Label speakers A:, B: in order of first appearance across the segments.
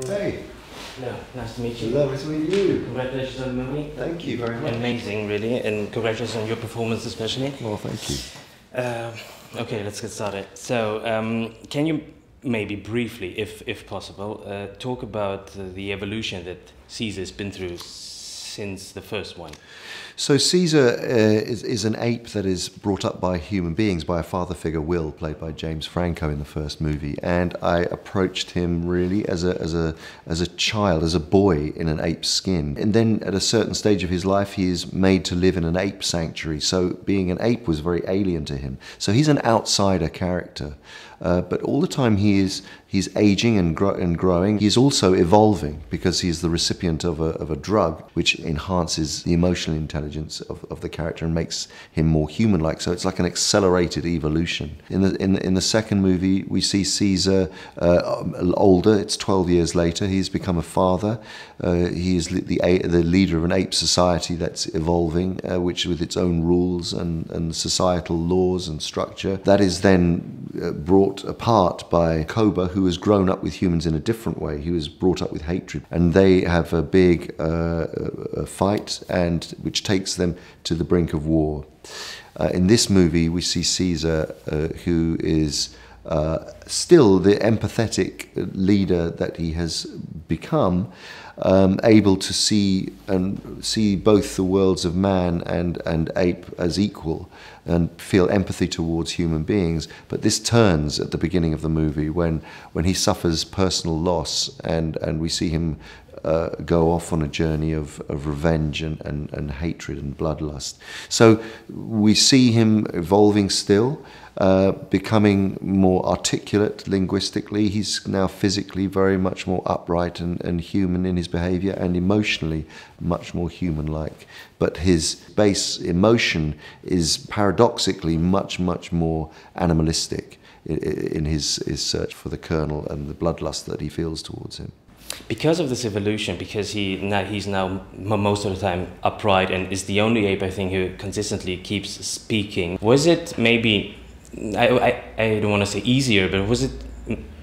A: Hey.
B: No, nice to meet you.
A: Lovely to meet you.
B: Congratulations on the movie.
A: Thank you very much.
B: Amazing, really, and congratulations on your performance especially.
A: Well, thank you.
B: Okay, let's get started. So, can you maybe briefly, if possible, talk about the evolution that Caesar's been through since the first one?
A: So Caesar is an ape that is brought up by human beings, by a father figure, Will, played by James Franco in the first movie. And I approached him really as a child, as a boy in an ape's skin. And then at a certain stage of his life, he is made to live in an ape sanctuary. So being an ape was very alien to him. So he's an outsider character. But all the time he's aging and growing. He's also evolving because he's the recipient of a drug which enhances the emotional intelligence of the character and makes him more human-like. So it's like an accelerated evolution. In the second movie, we see Caesar older. It's 12 years later. He's become a father. He is the leader of an ape society that's evolving, which with its own rules and societal laws and structure. That is then brought apart by Koba, who has grown up with humans in a different way. He was brought up with hatred, and they have a big fight, and which takes them to the brink of war. In this movie, we see Caesar, who is still the empathetic leader that he has become, able to see both the worlds of man and ape as equal and feel empathy towards human beings. But this turns at the beginning of the movie when he suffers personal loss and we see him go off on a journey of revenge and hatred and bloodlust. So we see him evolving still, becoming more articulate linguistically. He's now physically very much more upright and human in his behavior, and emotionally much more human-like. But his base emotion is paradoxically much more animalistic in his search for the colonel and the bloodlust that he feels towards him.
B: Because of this evolution, because he's now most of the time upright and is the only ape, I think, who consistently keeps speaking, was it maybe, I don't want to say easier, but was it,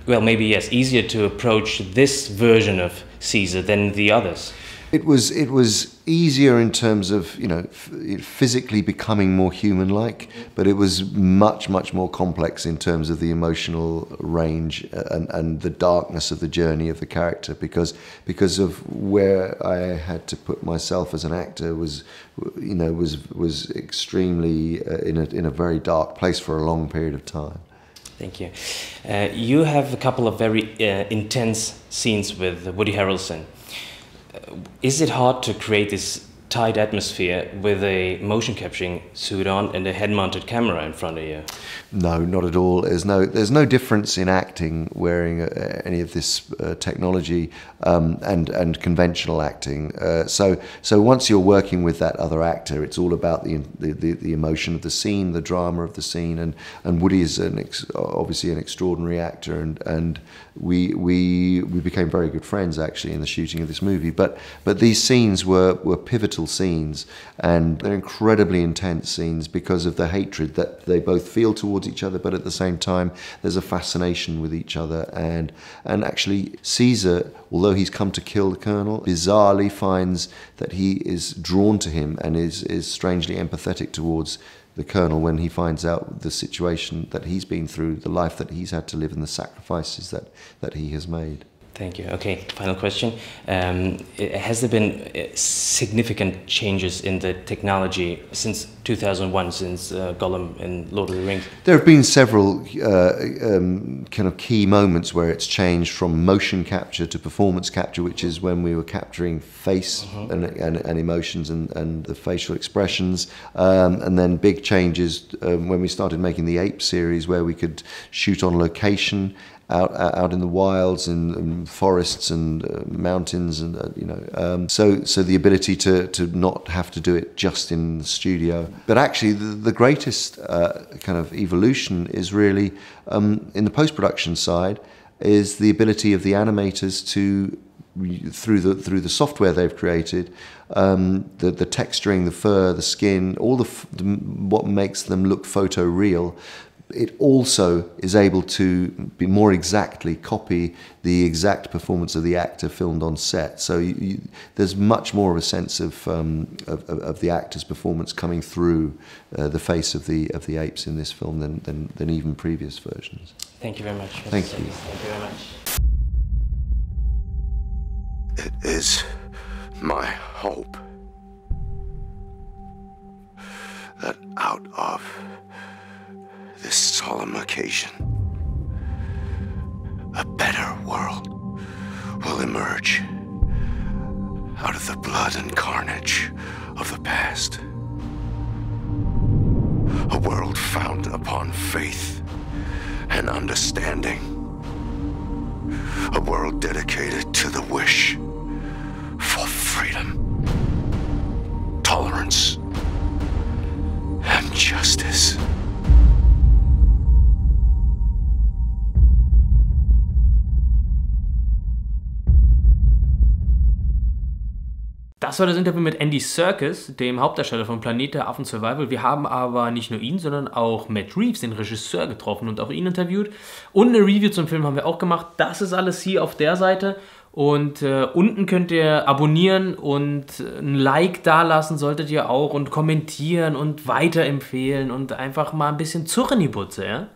B: well, maybe yes, easier to approach this version of Caesar than the others?
A: It was easier in terms of, you know, physically becoming more human-like, but it was much more complex in terms of the emotional range and the darkness of the journey of the character, because of where I had to put myself as an actor was extremely in a very dark place for a long period of time.
B: Thank you. You have a couple of very intense scenes with Woody Harrelson. Is it hard to create this tight atmosphere with a motion capturing suit on and a head-mounted camera in front of you?
A: No, not at all. There's no difference in acting wearing any of this technology and conventional acting. So once you're working with that other actor, it's all about the emotion of the scene, the drama of the scene, and Woody is obviously an extraordinary actor, and we became very good friends actually in the shooting of this movie. But these scenes were pivotal scenes, and they're incredibly intense scenes because of the hatred that they both feel towards each other, but at the same time there's a fascination with each other, and actually Caesar, although he's come to kill the colonel, bizarrely finds that he is drawn to him and is strangely empathetic towards the colonel when he finds out the situation that he's been through, the life that he's had to live, and the sacrifices that he has made.
B: Thank you. Okay, final question. Has there been significant changes in the technology since 2001, since Gollum and Lord of the Rings?
A: There have been several kind of key moments where it's changed from motion capture to performance capture, which is when we were capturing face and emotions and the facial expressions, and then big changes when we started making the Ape series, where we could shoot on location out in the wilds and forests and mountains, and so the ability to not have to do it just in the studio. But actually the greatest kind of evolution is really in the post-production side, is the ability of the animators to, through the software they've created, the texturing, the fur, the skin, all what makes them look photoreal, it also is able to be more exactly copy the exact performance of the actor filmed on set. So there's much more of a sense of the actor's performance coming through the face of the apes in this film than even previous versions.
B: Thank you very much.
A: Thank you.
B: Thank you very much.
C: It is my hope that out of this solemn occasion, a better world will emerge out of the blood and carnage of the past. A world founded upon faith and understanding. A world dedicated to the wish for freedom, tolerance, and justice.
D: Das war das Interview mit Andy Serkis, dem Hauptdarsteller von Planet der Affen Survival. Wir haben aber nicht nur ihn, sondern auch Matt Reeves, den Regisseur, getroffen und auch ihn interviewt. Und eine Review zum Film haben wir auch gemacht. Das ist alles hier auf der Seite. Und unten könnt ihr abonnieren und ein Like dalassen solltet ihr auch und kommentieren und weiterempfehlen und einfach mal ein bisschen Zurren in die Butze, ja?